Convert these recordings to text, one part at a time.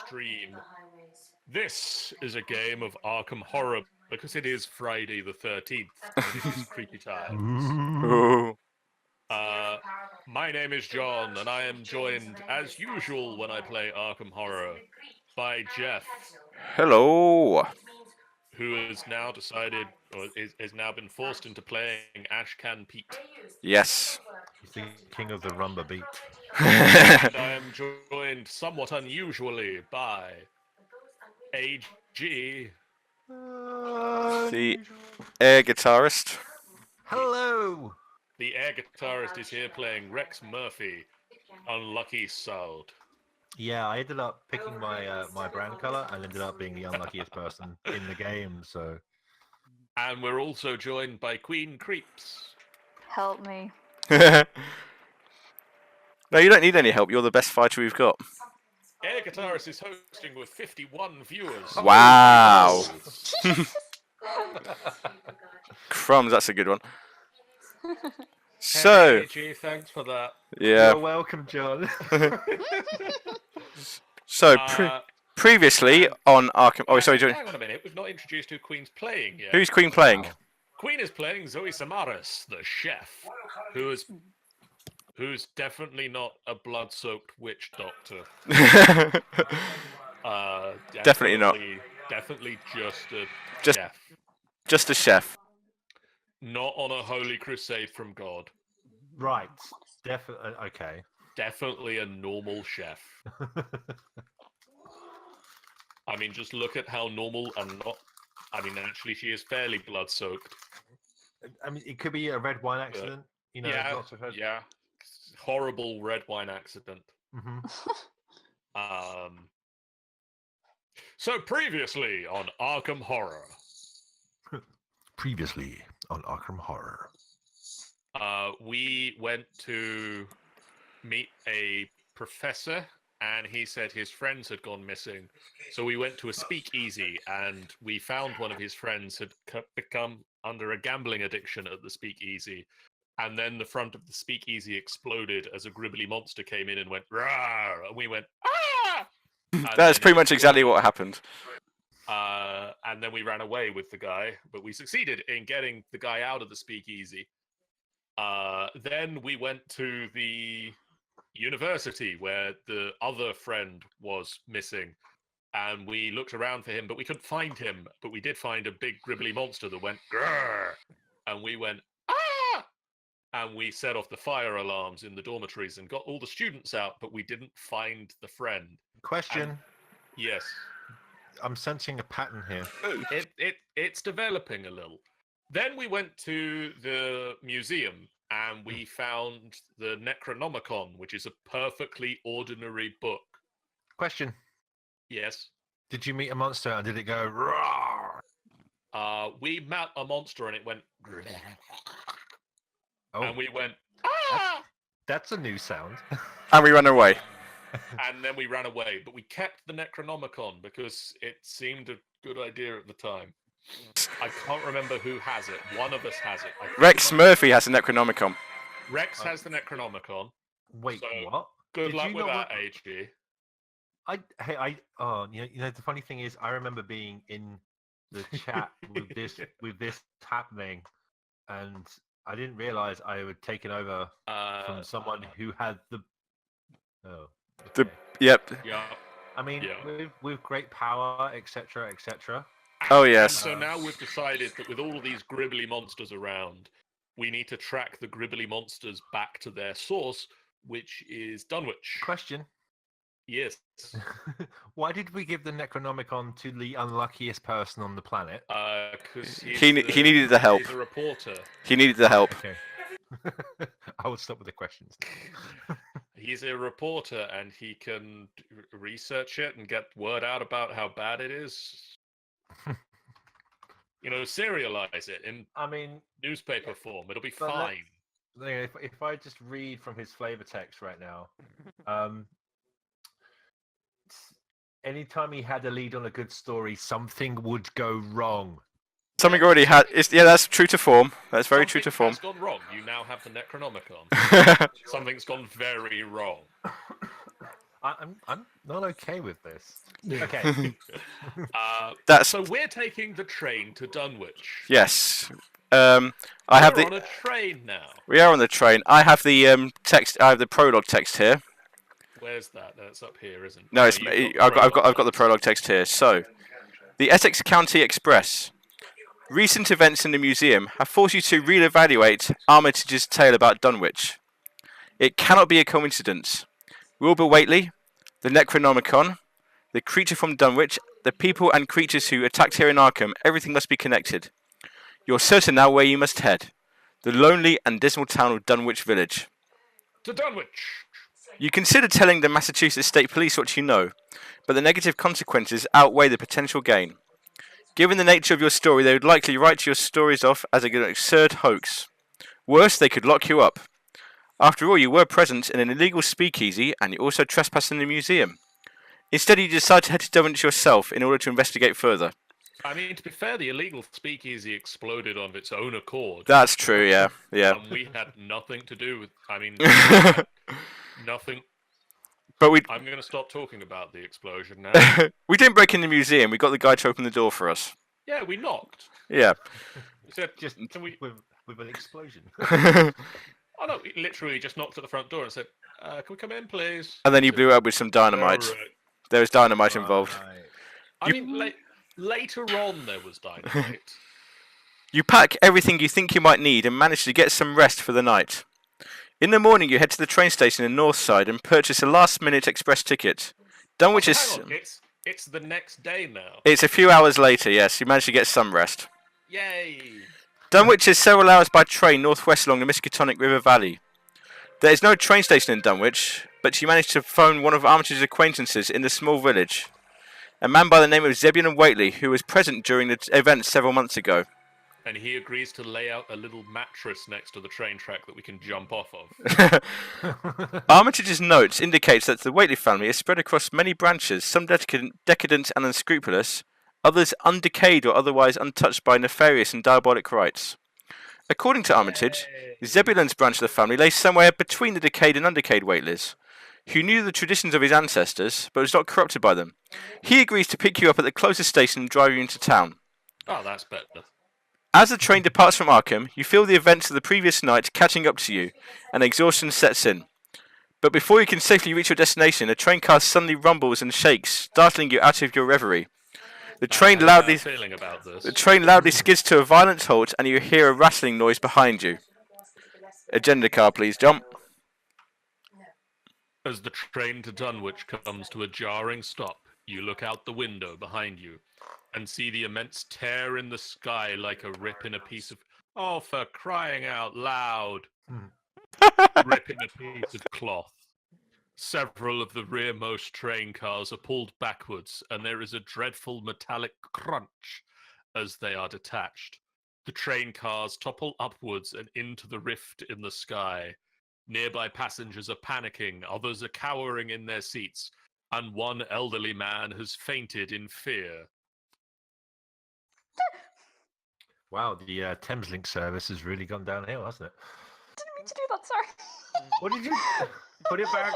stream. This is a game of Arkham Horror because it is Friday the 13th. It is creepy times. Ooh. My name is John, and I am joined, as usual when I play Arkham Horror, by Geoff, Hello. who has now decided, or has now been forced into playing Ashcan Pete. Yes. He's the king of the rumba beat. And I am joined somewhat unusually by AG. The air guitarist. Hello! The air guitarist is here playing Rex Murphy, Unlucky Sound. Yeah, I ended up picking my brand color and ended up being the unluckiest person in the game, so... And we're also joined by QueenCreeps. Help me. No, you don't need any help. You're the best fighter we've got. Air Guitarist is hosting with 51 viewers. Wow. Crumbs, that's a good one. So, Hey, AG, thanks for that. yeah. You're welcome, John. So, previously on Arkham... Oh, sorry, Hang on a minute, we've not introduced who Queen's playing yet. who's Queen playing? Queen is playing Zoe Samaras, the chef, who's definitely not a blood-soaked witch doctor. Definitely not. Definitely just a Just- chef. Just a chef. Not on a holy crusade from God. Right. Definitely. Okay. Definitely a normal chef. I mean, just look at how normal and not... I mean, actually, she is fairly blood-soaked. I mean, it could be a red wine accident. You know, yeah, lots of heard... yeah. Horrible red wine accident. Mm-hmm. So previously on Arkham Horror, Previously on Arkham Horror. we went to meet a professor, and he said his friends had gone missing. So we went to a speakeasy, and we found one of his friends had become under a gambling addiction at the speakeasy. And then the front of the speakeasy exploded as a gribbly monster came in and went, "Rawr!" And we went, "Ah!" That's pretty much exactly what happened. And then we ran away with the guy, but we succeeded in getting the guy out of the speakeasy. Then we went to the university where the other friend was missing, and we looked around for him, but we couldn't find him. But we did find a big gribbly monster that went, "Grrr!" And we went, "Ah!" And we set off the fire alarms in the dormitories and got all the students out, but we didn't find the friend. Question. Yes. I'm sensing a pattern here. It's developing a little. Then we went to the museum and we found the Necronomicon, which is a perfectly ordinary book. Question. Yes. Did you meet a monster and did it go roar? We met a monster and it went, Oh, and we went, "Ah!" that's a new sound. And we ran away. And then we ran away. But we kept the Necronomicon because it seemed a good idea at the time. I can't remember who has it. One of us has it. Rex Murphy has a Necronomicon. Rex has the Necronomicon. Wait, So, what? Good Did luck you with not that, HG. You know, the funny thing is, I remember being in the chat with this happening, and I didn't realize I had taken over from someone who had the. Oh. Okay. Yep. Yeah. I mean, Yeah. with great power, etc., etc. Oh, And yes. so now we've decided that with all of these gribbly monsters around, we need to track the gribbly monsters back to their source, which is Dunwich. Question: Yes. why did we give the Necronomicon to the unluckiest person on the planet? Because He needed the help. He's a reporter. He needed the help. Okay. I will stop with the questions. He's a reporter, and he can research it and get word out about how bad it is. You know, serialize it in I mean, newspaper form. It'll be But fine. if I just read from his flavor text right now, anytime he had a lead on a good story, something would go wrong. Something already had. Yeah, that's true to form. That's very true to form. Something has gone wrong. You now have the Necronomicon. Something's gone very wrong. I'm not okay with this. Okay. So we're taking the train to Dunwich. Yes. We're on a train now. We are on the train. I have the text. I have the prologue text here. Where's that? That's up here, isn't it? No, I've got the prologue text here. So, the Essex County Express. Recent events in the museum have forced you to reevaluate Armitage's tale about Dunwich. It cannot be a coincidence. Wilbur Whately, the Necronomicon, the creature from Dunwich, the people and creatures who attacked here in Arkham, everything must be connected. You're certain now where you must head. The lonely and dismal town of Dunwich Village. To Dunwich! You consider telling the Massachusetts State Police what you know, but the negative consequences outweigh the potential gain. Given the nature of your story, they would likely write your stories off as an absurd hoax. Worse, they could lock you up. After all, you were present in an illegal speakeasy, and you also trespassed in the museum. Instead, you decide to head to Dunwich yourself in order to investigate further. I mean, to be fair, the illegal speakeasy exploded of its own accord. That's true, yeah. And we had nothing to do with... I mean, nothing... But I'm going to stop talking about the explosion now. We didn't break in the museum. We got the guy to open the door for us. Yeah, we knocked. Yeah. We said, can we with an explosion? Oh no, he literally just knocked at the front door and said, "Can we come in, please?" And then you blew it up with some dynamite. Right. There was dynamite involved. I mean, later on there was dynamite. You pack everything you think you might need and manage to get some rest for the night. In the morning, you head to the train station in North Side and purchase a last-minute express ticket. Dunwich is... Hang on, it's the next day now. It's a few hours later, yes. You managed to get some rest. Yay! Dunwich is several hours by train northwest along the Miskatonic River Valley. There is no train station in Dunwich, but you manage to phone one of Armitage's acquaintances in the small village. A man by the name of Zebulon Whately, who was present during the event several months ago. And he agrees to lay out a little mattress next to the train track that we can jump off of. Armitage's notes indicates that the Whately family is spread across many branches, some decadent and unscrupulous, others undecayed or otherwise untouched by nefarious and diabolic rites. According to Armitage, Zebulon's branch of the family lay somewhere between the decayed and undecayed Whateleys, who knew the traditions of his ancestors, but was not corrupted by them. He agrees to pick you up at the closest station and drive you into town. Oh, that's better. As the train departs from Arkham, you feel the events of the previous night catching up to you, and exhaustion sets in. But before you can safely reach your destination, a train car suddenly rumbles and shakes, startling you out of your reverie. The train loudly skids to a violent halt, and you hear a rattling noise behind you. Agenda car, please, jump. As the train to Dunwich comes to a jarring stop, you look out the window behind you and see the immense tear in the sky like a rip in a piece of... Oh, for crying out loud! Rip in a piece of cloth. Several of the rearmost train cars are pulled backwards, and there is a dreadful metallic crunch as they are detached. The train cars topple upwards and into the rift in the sky. Nearby passengers are panicking, others are cowering in their seats, and one elderly man has fainted in fear. Wow, the Thameslink service has really gone downhill, hasn't it? Didn't mean to do that, sorry. What did you... Put it back.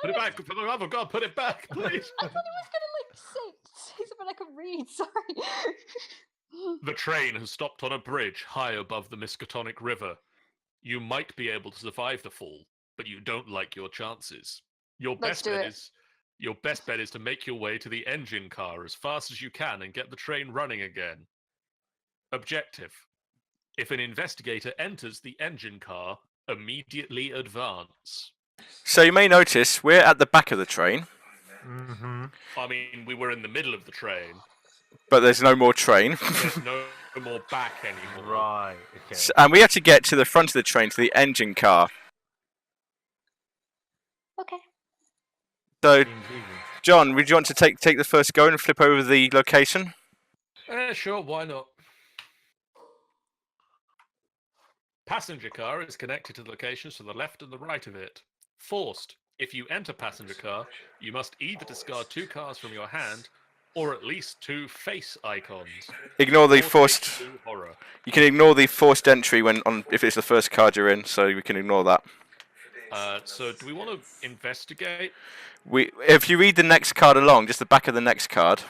Put it back, for the love of God, put it back, please. I thought he was going to, say something I could read, sorry. The train has stopped on a bridge high above the Miskatonic River. You might be able to survive the fall, but you don't like your chances. Your best bet is to make your way to the engine car as fast as you can and get the train running again. Objective: if an investigator enters the engine car, immediately advance. So you may notice we're at the back of the train. Mm-hmm. I mean, we were in the middle of the train. But there's no more train. There's no more back anymore. Right, okay. So, and we have to get to the front of the train, to the engine car. Okay. So, John, would you want to take the first go and flip over the location? Sure, why not? Passenger car is connected to the locations to the left and the right of it. Forced. If you enter passenger car, you must either discard 2 cards from your hand, or at least 2 face icons. Ignore the forced... Horror. You can ignore the forced entry if it's the first card you're in, so we can ignore that. So do we want to investigate? If you read the next card along, just the back of the next card.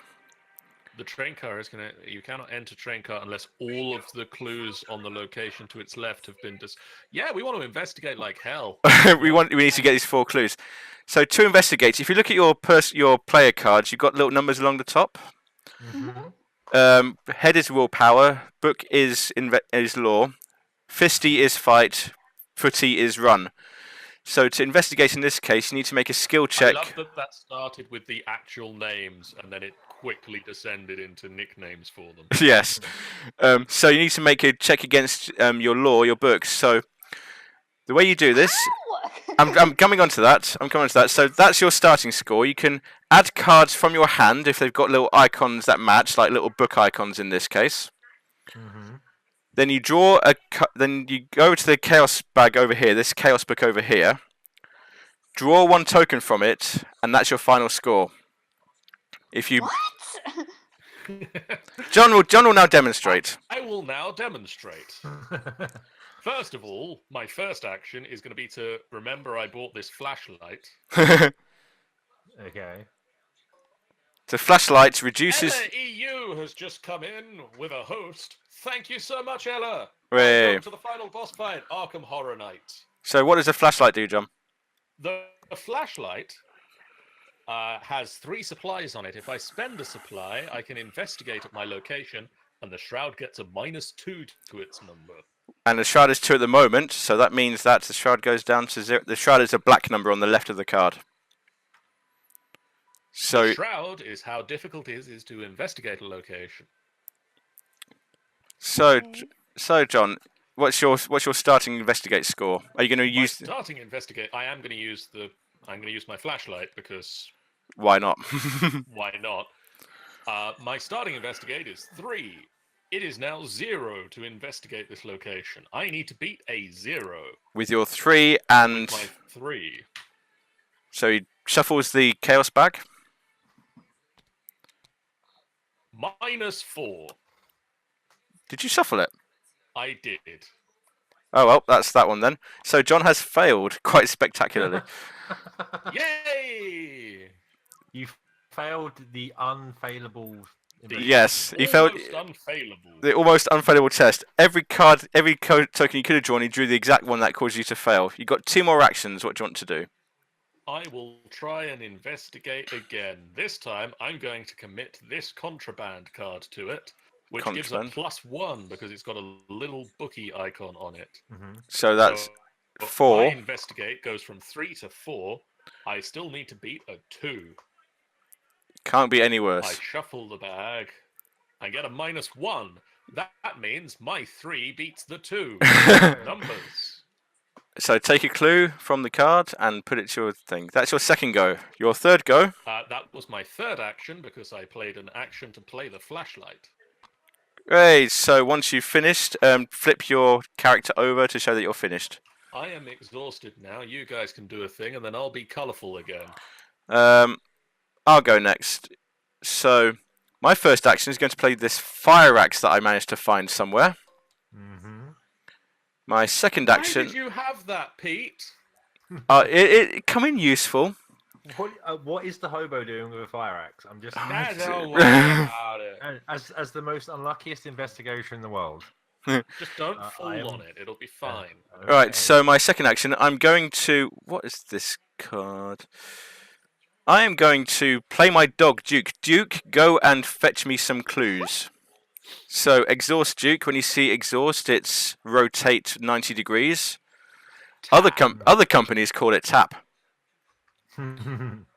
The train car is gonna. You cannot enter train car unless all of the clues on the location to its left have been Yeah, we want to investigate like hell. We need to get these 4 clues. So to investigate, if you look at your player cards, you've got little numbers along the top. Head is willpower. Book is law. Fisty is fight. Footy is run. So to investigate in this case, you need to make a skill check. I love that started with the actual names and then it quickly descended into nicknames for them. Yes. So you need to make a check against your law, your books. So the way you do this, I'm coming on to that. So that's your starting score. You can add cards from your hand if they've got little icons that match, like little book icons in this case. Then you draw then you go to the chaos bag over here, this chaos book over here. Draw 1 token from it, and that's your final score. If you What? John will now demonstrate. I will now demonstrate. First of all, my first action is going to be to remember I bought this flashlight. Okay. The flashlight reduces. Ella EU has just come in with a host. Thank you so much, Ella. Hooray. Welcome to the final boss fight, Arkham Horror Night. So what does a flashlight do, John? The flashlight has 3 supplies on it. If I spend a supply, I can investigate at my location, and the shroud gets a -2 to its number. And the shroud is 2 at the moment, so that means that the shroud goes down to 0. The shroud is a black number on the left of the card. So the shroud is how difficult it is to investigate a location. So John, what's your starting investigate score? Are you going to use starting investigate? I am going to use I'm going to use my flashlight because why not? Why not? My starting investigate is 3. It is now 0 to investigate this location. I need to beat a 0 with your 3 and with my 3. So he shuffles the chaos bag. -4. Did you shuffle it? I did. Oh well, that's that one then. So John has failed quite spectacularly. Yay! You failed the unfailable. Yes, he failed the almost unfailable test. Every token you could have drawn, he drew the exact one that caused you to fail. You got 2 more actions. What do you want to do? I will try and investigate again. This time, I'm going to commit this contraband card to it, which gives a +1 because it's got a little bookie icon on it. So that's 4. My investigate goes from 3 to 4. I still need to beat a 2. Can't be any worse. I shuffle the bag. I get a -1. That means my 3 beats the 2. Numbers. So take a clue from the card and put it to your thing. That's your second go. Your third go? That was my third action because I played an action to play the flashlight. Great. So once you've finished, flip your character over to show that you're finished. I am exhausted now. You guys can do a thing and then I'll be colourful again. I'll go next. So my first action is going to play this fire axe that I managed to find somewhere. My second action. Why did you have that, Pete? It come in useful. What is the hobo doing with a fire axe? I'm just don't worry about it. As the most unluckiest investigator in the world. Just don't fall on it. It'll be fine. Okay. Right. So my second action, I'm going to. What is this card? I am going to play my dog, Duke. Duke, go and fetch me some clues. So, exhaust Duke. When you see exhaust, it's rotate 90 degrees. Other companies call it tap.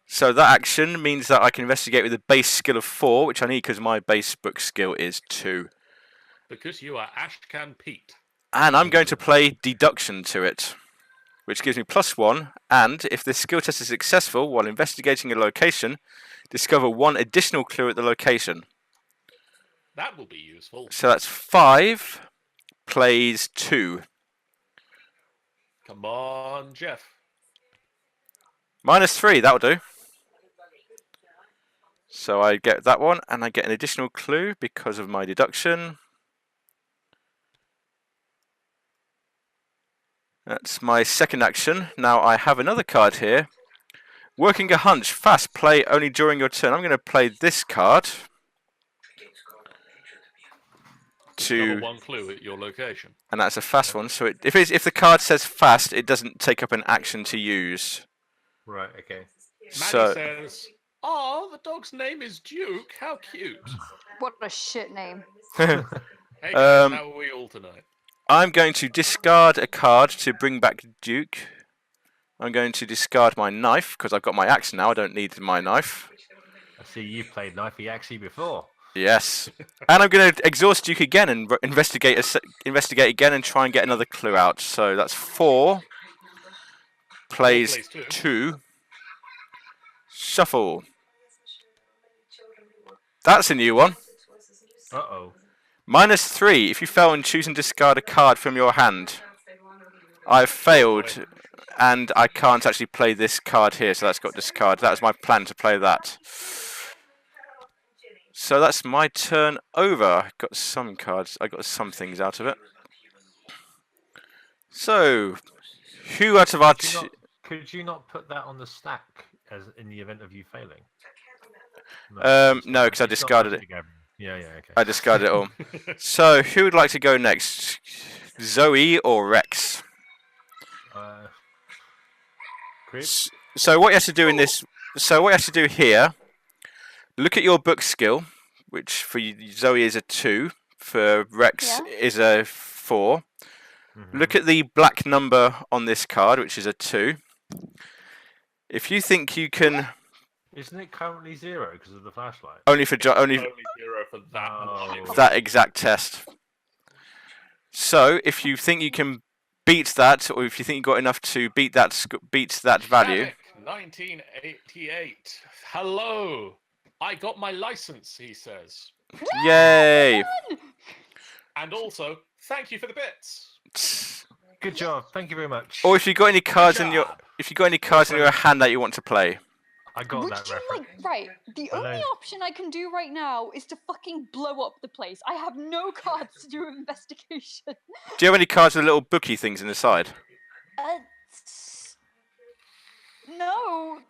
So that action means that I can investigate with a base skill of 4, which I need because my base book skill is 2. Because you are Ashcan Pete. And I'm going to play deduction to it, which gives me +1. And if this skill test is successful while investigating a location, discover 1 additional clue at the location. That will be useful. So that's 5 plays 2. Come on, Geoff. -3, that'll do. So I get that one, and I get an additional clue because of my deduction. That's my second action. Now I have another card here. Working a hunch. Fast. Play only during your turn. I'm going to play this card. Discover one clue at your location. And that's a fast one. So if the card says fast, it doesn't take up an action to use. Right. Okay. Maddie says, "Oh, the dog's name is Duke. How cute." What a shit name. Hey guys, how are we all tonight? I'm going to discard a card to bring back Duke. I'm going to discard my knife because I've got my axe now. I don't need my knife. I see you've played Knifey Axie before. Yes. And I'm going to exhaust Duke again and investigate again and try and get another clue out. So that's 4. Plays 2. Shuffle. That's a new one. Uh-oh. -3. If you fail and choose and discard a card from your hand. I've failed and I can't actually play this card here, so that's got discard. That was my plan to play that. So that's my turn over. I got some cards. I got some things out of it. So, who out of our could you not put that on the stack as in the event of you failing? No, because I discarded it. Yeah, okay. I discarded it all. So, who would like to go next? Zoe or Rex? Chris? So what you have to do in this. So what you have to do here. Look at your book skill, which for Zoe is a 2, for Rex is a 4. Mm-hmm. Look at the black number on this card, which is a 2. If you think you can... Isn't it currently 0 because of the flashlight? Only 0 for that. That exact test. So if you think you can beat that, or if you think you got enough to beat that value... 1988. Hello. I got my license, he says. Yay! And also, thank you for the bits. Good job. Thank you very much. Or if you got any cards in your hand that you want to play. I got that reference. Right. The only option I can do right now is to fucking blow up the place. I have no cards to do investigation. Do you have any cards with little booky things in the side? No.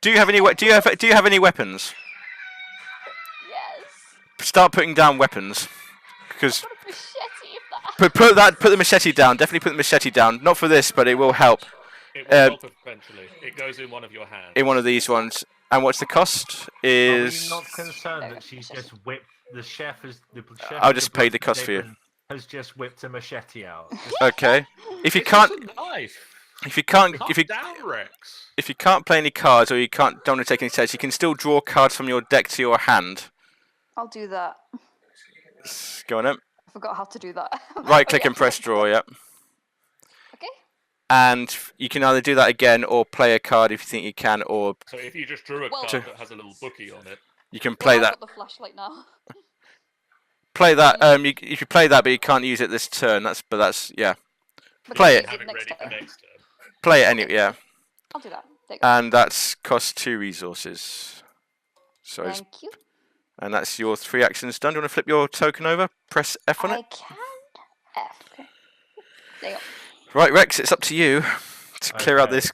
Do you have any weapons? Yes. Start putting down weapons, because Put a machete put the machete down. Definitely put the machete down. Not for this, but it will help. It will help eventually. It goes in one of your hands. In one of these ones. And what's the cost? Is... Are we not concerned that she's just whipped... The chef has... I'll just pay the cost for you. Has just whipped a machete out. Okay. If you can't... If you can't play any cards, or you don't want to take any tests, you can still draw cards from your deck to your hand. I'll do that. Go on then. I forgot how to do that. Right click and press draw, yep. Okay. And you can either do that again or play a card if you think you can, or... So if you just drew a card that has a little bookie on it... You can play that. I've got the flashlight now. Play that, if you play that but you can't use it this turn, that's yeah. Play it. Have it ready for next turn. Play it anyway, yeah. I'll do that. There you go. And that's cost 2 resources. So Thank you. And that's your 3 actions done. Do you want to flip your token over? Press F on it. I can. F. There you go. Right, Rex, it's up to you to clear out these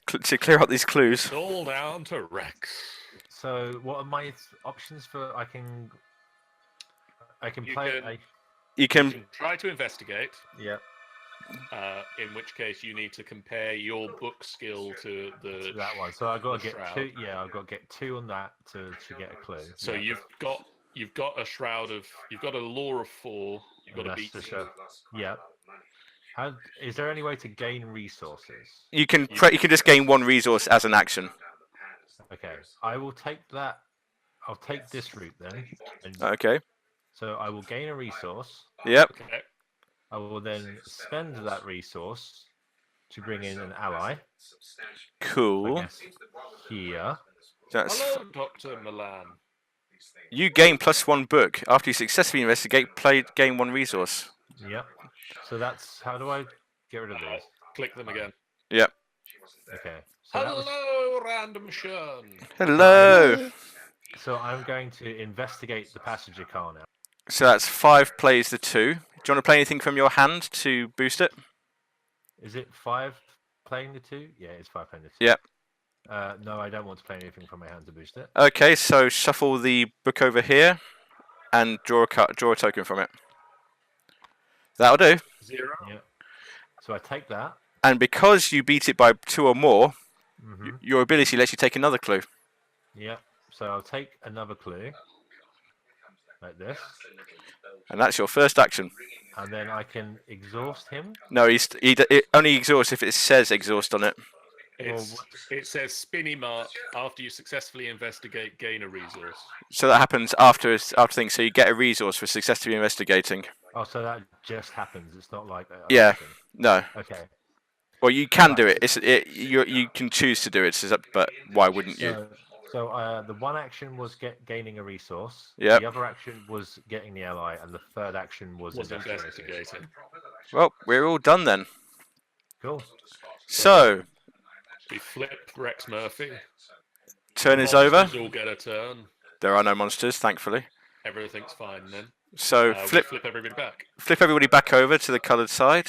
clues. It's all down to Rex. So, what are my options for? I can play. You can try to investigate. Yep. In which case, you need to compare your book skill to that one. So I've got to get shroud. 2. Yeah, I've got to get 2 on that to get a clue. So you've got a shroud of. You've got a lore of 4. You've got a beat. Yep. Is there any way to gain resources? You can just gain 1 resource as an action. Okay, I will take that. I'll take this route then. Okay. So I will gain a resource. Yep. Okay. I will then spend that resource to bring in an ally. Cool. Here. Hello, Dr. Milan. You gain +1 book. After you successfully investigate, gain 1 resource. Yep. So that's... How do I get rid of these? Click them again. Yep. Okay. So hello, random Shun. Hello. So I'm going to investigate the passenger car now. So that's 5 plays the 2. Do you want to play anything from your hand to boost it? Is it 5 playing the 2? Yeah, it's 5 playing the 2. Yep. No, I don't want to play anything from my hand to boost it. Okay, so shuffle the book over here and draw a token from it. That'll do. 0. Yeah. So I take that. And because you beat it by 2 or more, Mm-hmm. your ability lets you take another clue. Yeah. So I'll take another clue. Like this. And that's your first action. And then I can exhaust him. No, it only exhausts if it says exhaust on it. It says spinny mark after you successfully investigate, gain a resource. So that happens after things. So you get a resource for successfully investigating. Oh, so that just happens. It's not like Yeah. No. Okay. Well, you can do it. You can choose to do it. But why wouldn't you? So the one action was gaining a resource. Yep. The other action was getting the ally, and the third action was investigating. Well, we're all done then. Cool. So we flip Rex Murphy. Turn is over. Monsters all get a turn. There are no monsters, thankfully. Everything's fine then. So flip everybody back. Flip everybody back over to the coloured side.